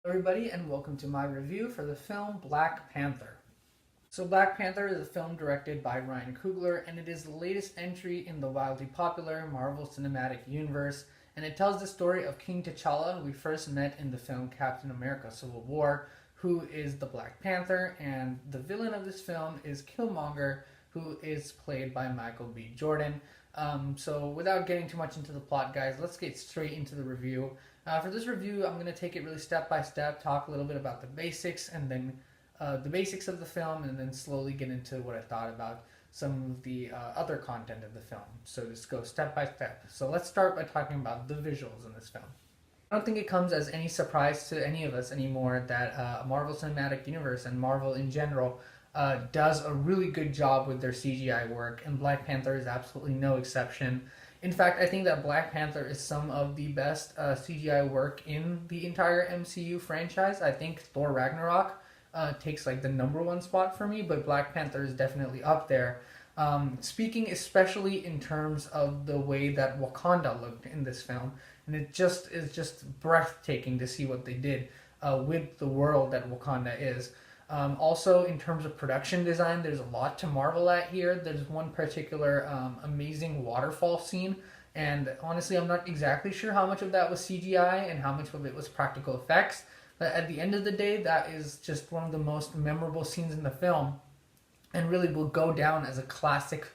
Everybody, and welcome to my review for the film Black Panther. So Black Panther is a film directed by Ryan Coogler, and it is the latest entry in the wildly popular Marvel Cinematic Universe, and it tells the story of King T'Challa, who we first met in the film Captain America Civil War, who is the Black Panther, and the villain of this film is Killmonger, who is played by Michael B. Jordan. So without getting too much into the plot, guys, let's get straight into the review. For this review, I'm going to take it really step by step, talk a little bit about the basics, and then the basics of the film, and then slowly get into what I thought about some of the other content of the film. So just go step by step. So let's start by talking about the visuals in this film. I don't think it comes as any surprise to any of us anymore that Marvel Cinematic Universe and Marvel in general does a really good job with their CGI work, and Black Panther is absolutely no exception. In fact, I think that Black Panther is some of the best CGI work in the entire MCU franchise. I think Thor Ragnarok takes like the number one spot for me, but Black Panther is definitely up there. Speaking especially in terms of the way that Wakanda looked in this film, and it just is just breathtaking to see what they did with the world that Wakanda is. Also, in terms of production design, there's a lot to marvel at here. There's one particular amazing waterfall scene, and honestly, I'm not exactly sure how much of that was CGI and how much of it was practical effects. But at the end of the day, that is just one of the most memorable scenes in the film, and really will go down as a classic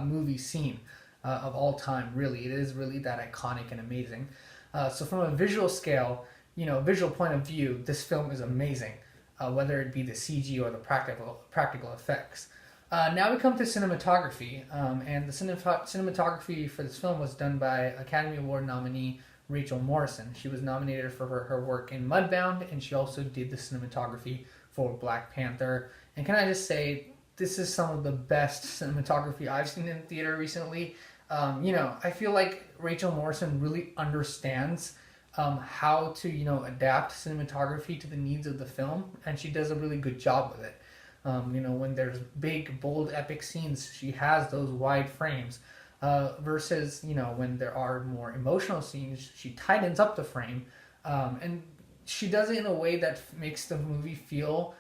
movie scene of all time. Really, it is really that iconic and amazing. So from a visual scale, visual point of view, this film is amazing. Whether it be the CG or the practical effects. Now we come to cinematography, and the cinematography for this film was done by Academy Award nominee Rachel Morrison. She was nominated for her work in Mudbound, and she also did the cinematography for Black Panther. And can I just say, this is some of the best cinematography I've seen in theater recently. I feel like Rachel Morrison really understands how to adapt cinematography to the needs of the film, and she does a really good job with it. When there's big, bold, epic scenes, she has those wide frames. Versus when there are more emotional scenes, she tightens up the frame, and she does it in a way that makes the movie feel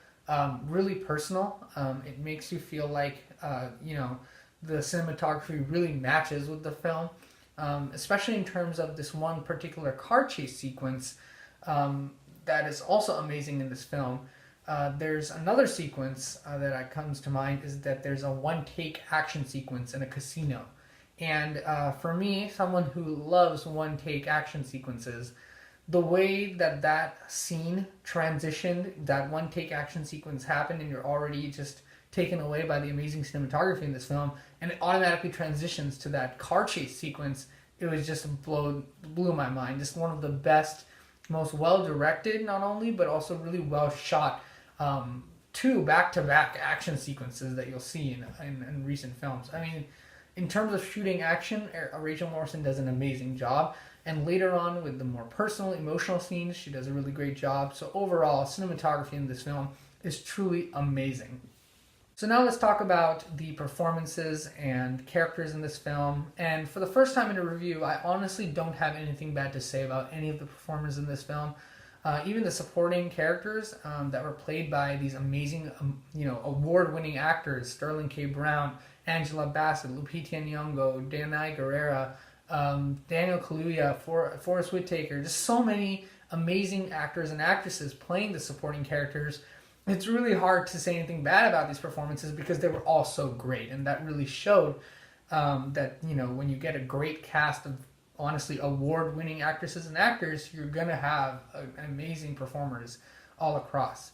really personal. It makes you feel like the cinematography really matches with the film. Especially in terms of this one particular car chase sequence that is also amazing in this film. There's another sequence that comes to mind, is that there's a one-take action sequence in a casino. And for me, someone who loves one-take action sequences, the way that scene transitioned, that one-take action sequence happened, and you're already just taken away by the amazing cinematography in this film, and it automatically transitions to that car chase sequence. It was just blew my mind. Just one of the best, most well directed, not only, but also really well shot two back-to-back action sequences that you'll see in recent films. I mean, in terms of shooting action, Rachel Morrison does an amazing job, and later on with the more personal, emotional scenes, she does a really great job. So overall, cinematography in this film is truly amazing. So now let's talk about the performances and characters in this film. And for the first time in a review, I honestly don't have anything bad to say about any of the performers in this film. Even the supporting characters that were played by these amazing, award-winning actors: Sterling K. Brown, Angela Bassett, Lupita Nyong'o, Danai Gurira, Daniel Kaluuya, Forrest Whitaker. Just so many amazing actors and actresses playing the supporting characters. It's really hard to say anything bad about these performances because they were all so great, and that really showed that when you get a great cast of honestly award-winning actresses and actors, you're gonna have amazing performers all across.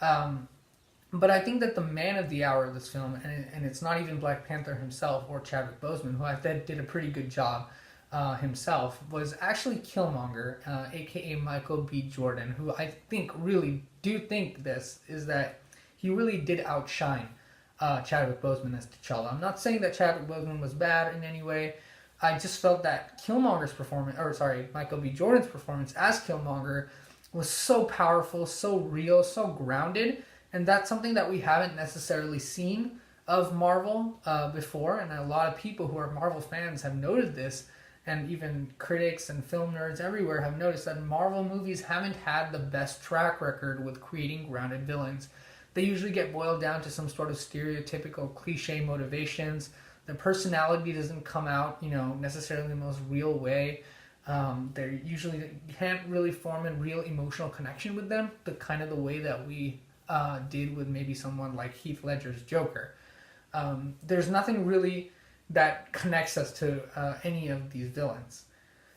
But I think that the man of the hour of this film, and it's not even Black Panther himself or Chadwick Boseman, who I thought did a pretty good job himself, was actually Killmonger, aka Michael B. Jordan, who I really think that he really did outshine Chadwick Boseman as T'Challa. I'm not saying that Chadwick Boseman was bad in any way. I just felt that Michael B. Jordan's performance as Killmonger was so powerful, so real, so grounded, and that's something that we haven't necessarily seen of Marvel before, and a lot of people who are Marvel fans have noted this, and even critics and film nerds everywhere have noticed that Marvel movies haven't had the best track record with creating grounded villains. They usually get boiled down to some sort of stereotypical cliche motivations. Their personality doesn't come out, necessarily in the most real way. They usually can't really form a real emotional connection with them, the way that we did with maybe someone like Heath Ledger's Joker. There's nothing really that connects us to any of these villains.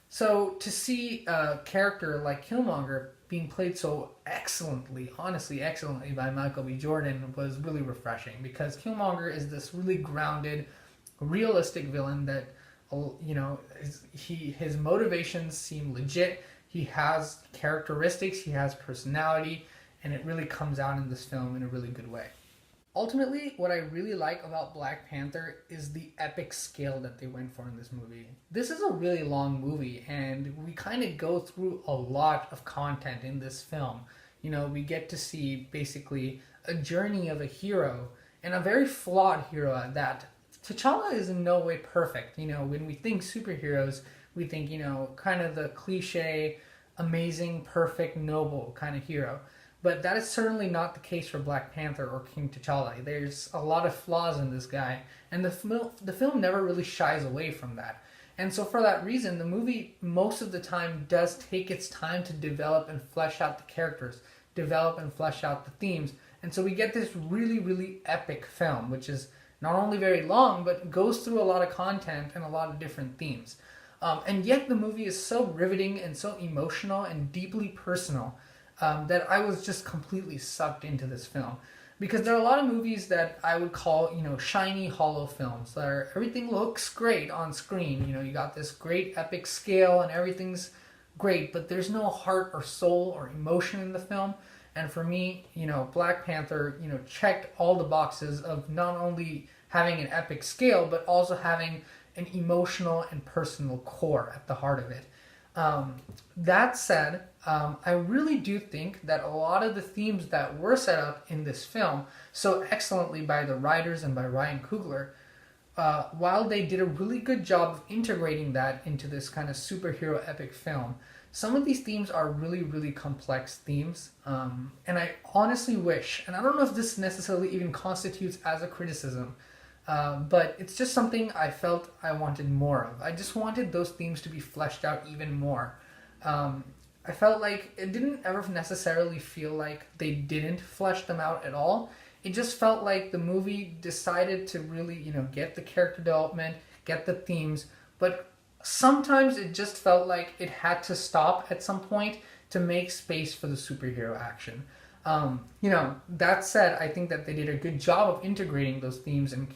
So to see a character like Killmonger being played so excellently, honestly excellently by Michael B. Jordan was really refreshing, because Killmonger is this really grounded, realistic villain that, his motivations seem legit. He has characteristics, he has personality, and it really comes out in this film in a really good way. Ultimately, what I really like about Black Panther is the epic scale that they went for in this movie. This is a really long movie, and we kind of go through a lot of content in this film. We get to see basically a journey of a hero, and a very flawed hero at that. T'Challa is in no way perfect. When we think superheroes, we think, kind of the cliche, amazing, perfect, noble kind of hero. But that is certainly not the case for Black Panther or King T'Challa. There's a lot of flaws in this guy, and the film never really shies away from that. And so for that reason, the movie most of the time does take its time to develop and flesh out the characters, develop and flesh out the themes. And so we get this really, really epic film, which is not only very long, but goes through a lot of content and a lot of different themes. And yet the movie is so riveting and so emotional and deeply personal that I was just completely sucked into this film. Because there are a lot of movies that I would call, shiny, hollow films, where everything looks great on screen. You got this great epic scale and everything's great, but there's no heart or soul or emotion in the film. And for me, Black Panther, checked all the boxes of not only having an epic scale, but also having an emotional and personal core at the heart of it. That said, I really do think that a lot of the themes that were set up in this film so excellently by the writers and by Ryan Coogler, while they did a really good job of integrating that into this kind of superhero epic film, some of these themes are really, really complex themes. And I honestly wish, and I don't know if this necessarily even constitutes as a criticism, but it's just something I felt I wanted more of. I just wanted those themes to be fleshed out even more. I felt like it didn't ever necessarily feel like they didn't flesh them out at all. It just felt like the movie decided to really, get the character development, get the themes, but sometimes it just felt like it had to stop at some point to make space for the superhero action. That said, I think that they did a good job of integrating those themes and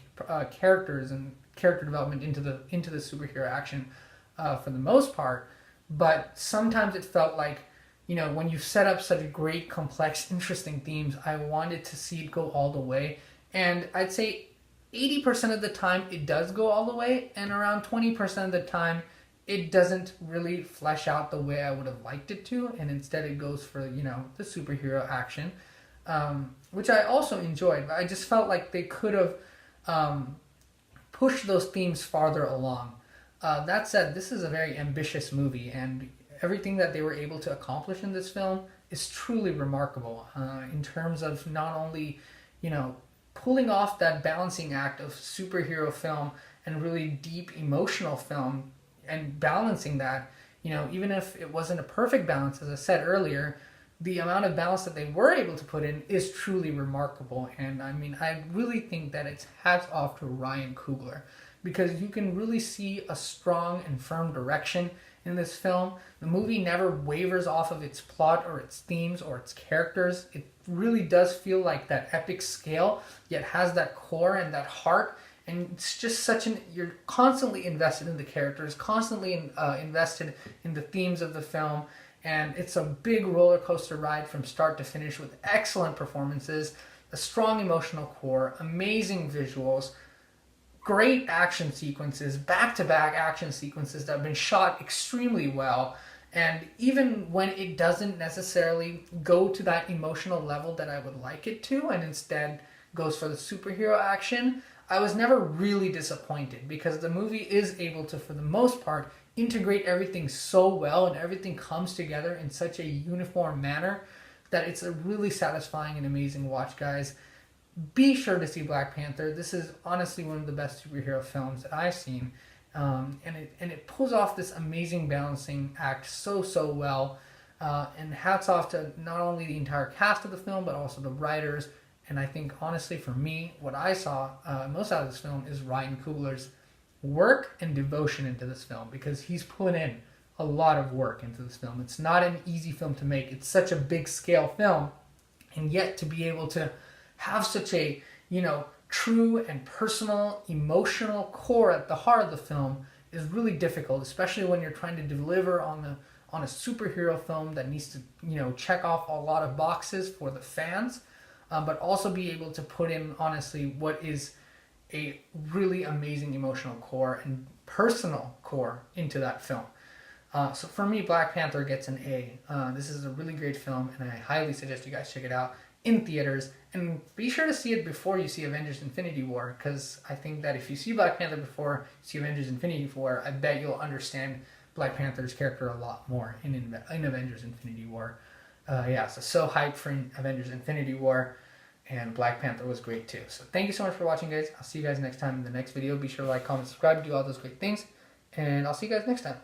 characters and character development into the superhero action for the most part. But sometimes it felt like, when you set up such great, complex, interesting themes, I wanted to see it go all the way. And I'd say 80% of the time it does go all the way, and around 20% of the time it doesn't really flesh out the way I would have liked it to, and instead it goes for, the superhero action, which I also enjoyed. But I just felt like they could have pushed those themes farther along. That said, this is a very ambitious movie, and everything that they were able to accomplish in this film is truly remarkable in terms of not only, pulling off that balancing act of superhero film and really deep emotional film, and balancing that, even if it wasn't a perfect balance, as I said earlier, the amount of balance that they were able to put in is truly remarkable. And I really think that it's hats off to Ryan Coogler, because you can really see a strong and firm direction in this film. The movie never wavers off of its plot or its themes or its characters. It really does feel like that epic scale, yet has that core and that heart. And it's just you're constantly invested in the characters, constantly invested in the themes of the film. And it's a big roller coaster ride from start to finish with excellent performances, a strong emotional core, amazing visuals, great action sequences, back-to-back action sequences that have been shot extremely well. And even when it doesn't necessarily go to that emotional level that I would like it to, and instead goes for the superhero action, I was never really disappointed, because the movie is able to, for the most part, integrate everything so well, and everything comes together in such a uniform manner that it's a really satisfying and amazing watch, guys. Be sure to see Black Panther. This is honestly one of the best superhero films that I've seen, and it pulls off this amazing balancing act so well. And hats off to not only the entire cast of the film, but also the writers. And I think, honestly, for me, what I saw most out of this film is Ryan Coogler's work and devotion into this film, because he's put in a lot of work into this film. It's not an easy film to make. It's such a big scale film, and yet to be able to have such a, true and personal, emotional core at the heart of the film is really difficult, especially when you're trying to deliver on a superhero film that needs to, check off a lot of boxes for the fans, but also be able to put in, honestly, what is a really amazing emotional core and personal core into that film. So for me, Black Panther gets an A. This is a really great film, and I highly suggest you guys check it out in theaters. And be sure to see it before you see Avengers Infinity War, because I think that if you see Black Panther before you see Avengers Infinity War, I bet you'll understand Black Panther's character a lot more in Avengers Infinity War. So hyped for Avengers Infinity War, and Black Panther was great too. So thank you so much for watching, guys. I'll see you guys next time in the next video. Be sure to like, comment, subscribe, do all those great things, and I'll see you guys next time.